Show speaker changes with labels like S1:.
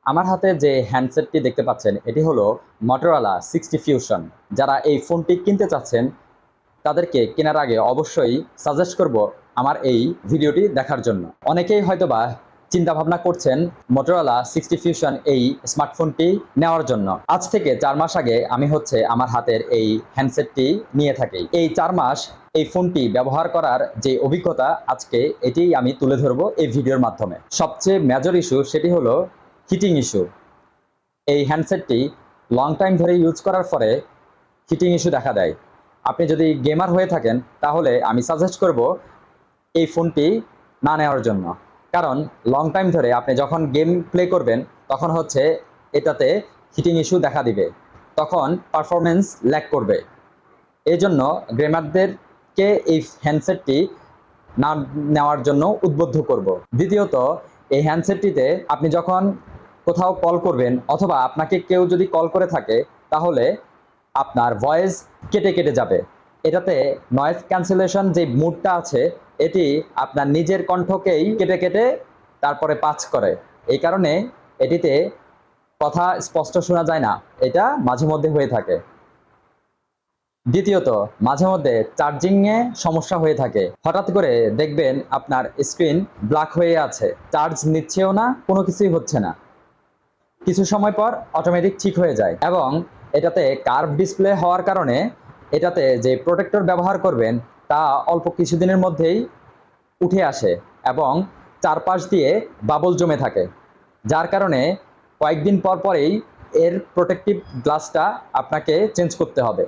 S1: আমার হাতে যে হ্যান্ডসেটটি দেখতে পাচ্ছেন এটি হলো Motorola 60 Fusion। যারা এই ফোনটি কিনতে চাচ্ছেন তাদেরকে কেনার আগে অবশ্যই সাজেস্ট করব আমার এই ভিডিওটি দেখার জন্য। অনেকেই হয়তোবা চিন্তা ভাবনা করছেন Motorola 60 Fusion এই স্মার্টফোনটি নেওয়ার জন্য। আজ থেকে 4 মাস আগে আমি আমার হাতের এই হ্যান্ডসেটটি নিয়ে থাকি। এই 4 মাস এই ফোনটি ব্যবহার করার যে অভিজ্ঞতা আজকে এটি আমি তুলে ধরবো এই ভিডিওর মাধ্যমে। সবচেয়ে মেজর ইস্যু সেটি হলো হিটিং ইস্যু। এই হ্যান্ডসেটটি লং টাইম ধরে ইউজ করার পরে হিটিং ইস্যু দেখা দেয়। আপনি যদি গেমার হয়ে থাকেন তাহলে আমি সাজেস্ট করব এই ফোনটি না নেওয়ার জন্য। কারণ লং টাইম ধরে আপনি যখন গেম প্লে করবেন তখন এটাতে হিটিং ইস্যু দেখা দিবে, তখন পারফরমেন্স ল্যাগ করবে। এই জন্য গেমারদেরকে এই হ্যান্ডসেটটি না নেওয়ার জন্য উদ্বুদ্ধ করব। দ্বিতীয়ত, এই হ্যান্ডসেটটিতে আপনি যখন কোথাও কল করবেন অথবা আপনাকে কেউ যদি কল করে থাকে তাহলে আপনার ভয়েস কেটে কেটে যাবে। এটাতে নয়েজ ক্যান্সেলেশন যে মুডটা আছে এটি আপনার নিজের কণ্ঠকেই কেটে কেটে তারপরে পাঁচ করে। এই কারণে এটিতে কথা স্পষ্ট শোনা যায় না, এটা মাঝে মধ্যে হয়ে থাকে। দ্বিতীয়ত, মাঝে মধ্যে চার্জিংয়ে সমস্যা হয়ে থাকে। হঠাৎ করে দেখবেন আপনার স্ক্রিন ব্ল্যাক হয়ে আছে, চার্জ নিচ্ছেও না, কোনো কিছুই হচ্ছে না। কিছু সময় পর অটোমেটিক ঠিক হয়ে যায়। এবং এটাতে কার্ভ ডিসপ্লে হওয়ার কারণে এটাতে যে প্রোটেক্টর ব্যবহার করবেন তা অল্প কিছুদিনের মধ্যেই উঠে আসে এবং চারপাশ দিয়ে বাবল জমে থাকে, যার কারণে কয়েকদিন পর পরেই এর প্রোটেক্টিভ গ্লাসটা আপনাকে চেঞ্জ করতে হবে।